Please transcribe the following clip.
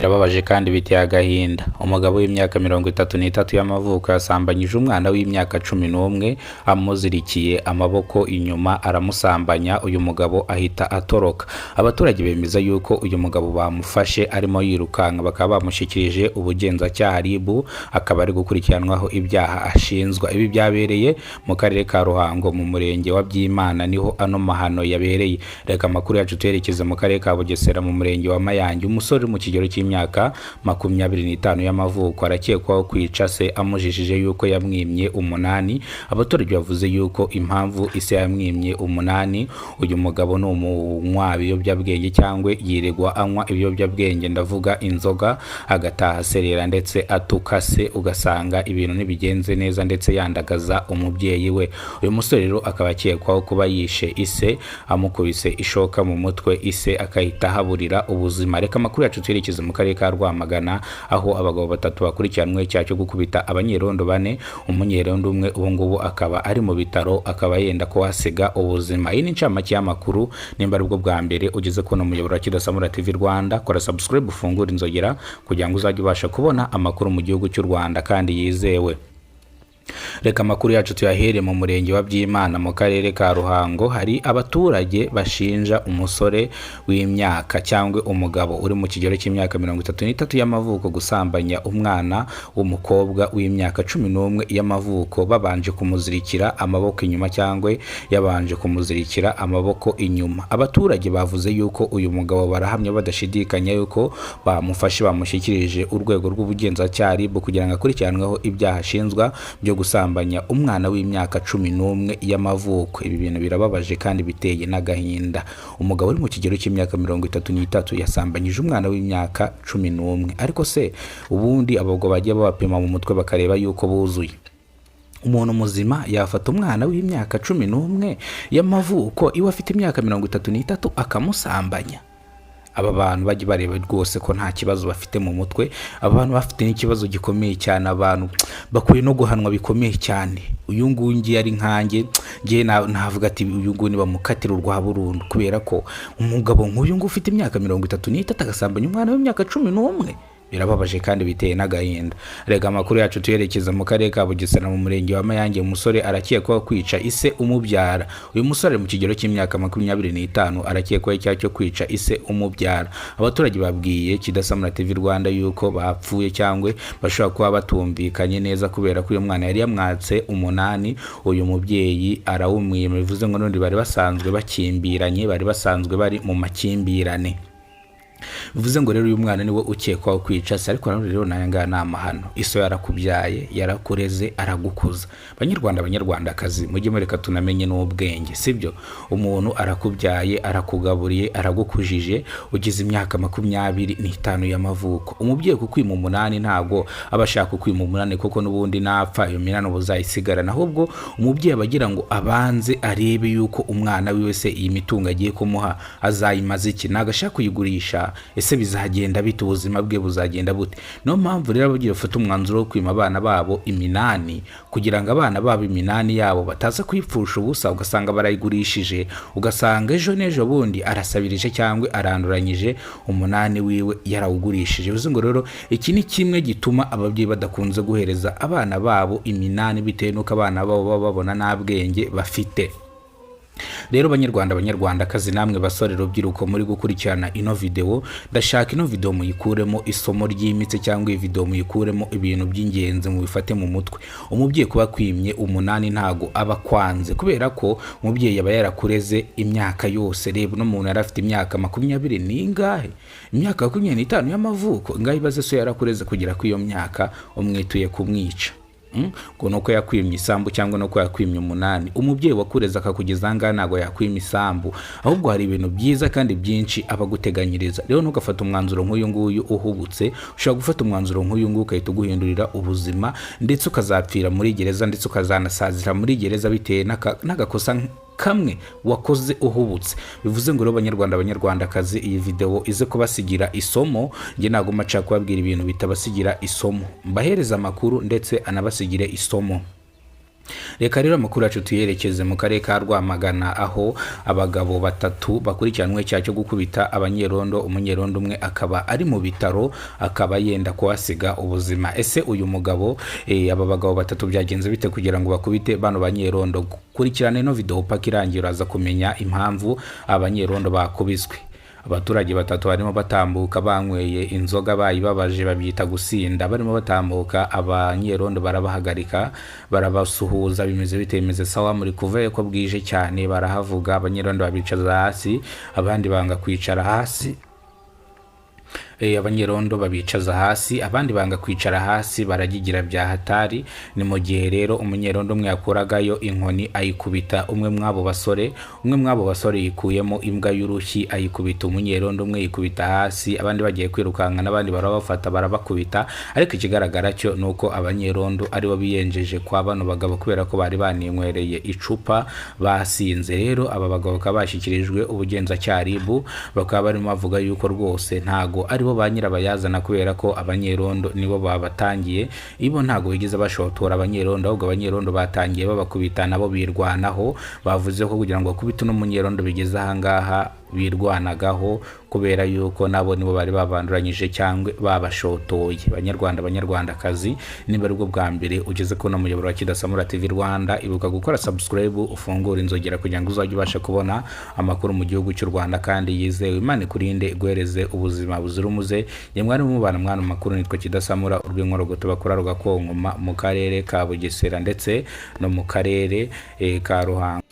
birababaje kandi biteye agahinda. Umugabo w'imyaka 33 y'amavuko yasambanyije umwana w'imyaka 11 amuzirikiye amaboko inyuma aramusambanya. Uyu mugabo ahita atoroka. Abaturage bemeza yuko uyu mugabo bamufashe arimo yirukanka, bakaba bamushyikirije ubugenzacyaha RIB, akaba ari gukurikiranwaho ibyaha ashinzwa. Ibi byabereye mu karere ka Ruhango mu murenge wa Byimana, niho ano mahano yabereye. Reka amakuru yacu twerekeze mu karere ka Bugesera mu murenge wa Mayange. Umusore mu kigero cy'imyaka 25 y'amavuko arakekwaho kwica se amujijije yuko yamwimye umunani. Abaturage bavuze yuko impamvu ise yamwimye umunani, uyu mugabo ni umunywa ibiyobyabwenge cyangwa yiregwa anywa ibiyobyabwenge, ndavuga inzoga, agataha serera ndetse atuka se, ugasanga ibintu ntibigenze neza ndetse yandagaza umubyeyi we. Uyu musore rero akaba akekwaho kuba yishe ise amukubise ishoka mu mutwe, ise akahita haburira ubuzima. Reka amakuru yacu twerekeze mu karere ka Rwamagana, aho abagabo 3 bakurikiranwe icyaha cyo gukubita abanyerondo 4, umunyerondo umwe ubu ngubu akaba ari mu bitaro, akaba yenda ko hasiga ubuzima. Iyi ni incamake y'amakuru. Nimba ari bwo bwa mbere ugeze kuno muyoboro wa Kidasamura TV Rwanda, kora subscribe ufungura inzogera kugira ngo uzajye ubasha kubona amakuru mu gihugu cy'u Rwanda kandi yizewe. Reka amakuru yacu tuyahere mu murenge wa Byimana mu karere ka Ruhango. Hari abaturage bashinja umusore w'imyaka cyangwa umugabo uri mu kigero cy'imyaka 33 y'amavuko gusambanya umwana w'umukobwa w'imyaka 11 y'amavuko, babanje kumuzirikira amaboko inyuma cyangwa yabanje kumuzirikira amaboko inyuma. Abaturage bavuze yuko uyu mugabo barahamya badashidikanya yuko bamufashe, bamushyikirije urwego rw'ubugenzacyaha RIB kugira ngo akurikiranweho ibyaha ashinzwa byo gusambanya umwana w'imyaka 11 y'amavuko. Ibi bintu birababaje kandi biteye n'agahinda. Umugabo uri mu kigero cy'imyaka 33 yasambanyije umwana w'imyaka 11. Ariko se ubundi abagabo bagiye babapima mu mutwe bakareba yuko buzuye? Umuntu muzima yafata umwana w'imyaka 11 y'amavuko iwe afite imyaka 33 akamusambanya? Aba bantu bajye bareba rwose ko nta kibazo bafite mu mutwe. Abantu bafite n'ikibazo gikomeye cyane, abantu bakwiye no guhanwa bikomeye cyane. Uyu nguyu ari nkanjye, ngiye navuga ati uyu nguyu bamukatira urwa burundu, kubera ko umugabo nk'uyu nguyu ufite imyaka 33 agasambanya umwana w'imyaka 11. Birababaje kandi biteye n'agahinda. Rega amakuru yacu tuyerekeza mu karere ka Bugesera mu murenge wa Mayange. Umusore arakekwaho kwica ise umubyara. Uyu musore mu kigero cy'imyaka 25 arakekwaho icyaha cyo kwica ise umubyara. Abaturage babwiye Kidasamura TV Rwanda yuko bapfuye cyangwa bashobora kuba batumvikanye neza, kubera ko uyu mwana yari yamwatse umunani, uyu mubyeyi arawumwima. Bivuze ngo n'undi bari basanzwe bakimbiranye, bari basanzwe bari mu makimbirane. Bivuze ngo rero uyu mwana niwe ukekwaho kwica se. Ariko rero nayanga n'amahano. Iso yarakubyaye, yarakureze, aragukuza. Banyarwandakazi, mujye mureka tunamenye n'ubwenge, sibyo? Umuntu arakubyaye, arakugaburiye, aragukujije, ugize imyaka 25 y'amavuko. Umubyeyi kukwima umunani ntago abashaka kwima umunani, kuko nubundi napfa iyo minano buzayisigarana. Ahubwo umubyeyi abagira ngo abanze arebe yuko umwana wiwe se iyi mitungo agiye kumuha azayimaze iki, nagashaka kuyigurisha, ese bizagenda bite, ubuzima bwe buzagenda bute? No mpamvu rero abagiye gufata umwanzuro wo kwima abana babo iminani, kugira ngo abana babo iminani yabo bataza kwipfusha ubusa, ugasanga barayigurishije, ugasanga ejo n'ejo bundi arasabirije cyangwa aranduranyije umunani wiwe yarawugurishije. Bivuze ngo rero iki ni kimwe gituma ababyeyi badakunze guhereza abana babo iminani, bitewe nuko abana babo babona nta bwenge bafite. Rero banyarwandakazi, namwe basore rubyiruko muri gukurikirana ino video, ndashaka ino video muyikuremo isomo ryimitse, cyangwa iyi video muyikuremo ibintu by'ingenzi mu bifate mu mutwe. Umubyeyi kuba kwimye umunani ntago aba kwanze, kubera ko umubyeyi yaba yarakureze imyaka yose. Reba no muntu yari afite imyaka 20 n'ingahe, imyaka 25 y'amavuko, ngaho ibaze so yarakureze kugira ko iyo myaka umwituye kumwica. Ngo nuko yakwimye isambu cyangwa nuko yakwimye umunani. Umubyeyi wakureza akakugeza ngana ntago yakwimye isambu, ahubwo hari ibintu byiza kandi byinshi abaguteganyiriza. Rero ntugafata umwanzuro nk'uyu nguyu uhubutse. Ushobora gufata umwanzuro nk'uyu nguyu ukahita uguhindurira ubuzima, ndetse ukazapfira muri gereza, ndetse ukazanasazira muri gereza bitewe n'agakosa kamwe wakoze uhubutse. Bivuze ngo rero banyarwandakazi, iyi video ize kubasigira isomo. Nge ntago maca kubabwira ibintu bitabasigira isomo, mbahereza amakuru ndetse anabasigire isomo. Reka rero amakuru yacu tuyerekeze mu karere ka Rwamagana, aho abagabo batatu bakurikiranwe icyaha cyo gukubita abanyerondo. Umunyerondo umwe akaba ari mu bitaro, akaba yenda kuhasiga ubuzima. Ese uyu mugabo aba bagabo batatu byagenze bite kugira ngo bakubite bano banyerondo? Kurikirana ino video paka irangira uraza kumenya impamvu abanyerondo bakubiswe. Abaturage batatu barimo batambuka banyweye inzoga bayibabaje, babyita gusinda. Barimo batambuka, abanyerondo barabahagarika, barabasuhuza, bimeze bitemeze sawa, muri kuvaye ko bwije cyane. Barahavuga, abanyerondo babicaza hasi, abandi banga kwicara hasi. Abanyerondo babicaza hasi, abandi banga kwicara hasi, baragigira bya hatari. Ni mu gihe rero umunyerondo umwe yakuragayo inkoni ayikubita umwe mwabo basore. Umwe mwabo basore yikuyemo imbwa y'urushyi ayikubita umunyerondo umwe, yikubita hasi. Abandi bagiye kwirukanka, n'abandi barabafata barabakubita. Ariko ikigaragara cyo nuko abanyerondo aribo biyenjeje kwa bano bagabo, kubera ko bari baninywereye icupa basinze. Rero aba bagabo bakaba bashyikirijwe ubugenzacyaha RIB, bakaba barimo bavuga yuko rwose ntago aribo ba nyirabayazana, kubera ko abanyerondo nibo babatangiye. Ibo ntago bigize bashotora abanyerondo, ahubwo abanyerondo batangiye babakubita nabo birwanaho. Bavuze ko kugira ngo bakubite no munyerondo bigeze ahangaha birwanagaho, kubera yuko nabo nibo bari babanduranyije cyangwa babashotoye. Banyarwandakazi, niba ari bwo bwa mbere ugeze ko no muyoboro wa Kidasamura TV Rwanda, ibuka gukora subscribe, ufungura inzogera kugira ngo uzajye ubasha kubona amakuru mu gihugu cy'u Rwanda kandi yizewe. Imana ikurinde iguhereze ubuzima buzira umuze. Mwari mubana mwana makuru, nitwa Kidasamura, urw'inkorogoto bakora rugakonkoma mu karere ka Bugesera ndetse no mu karere ka Ruhango.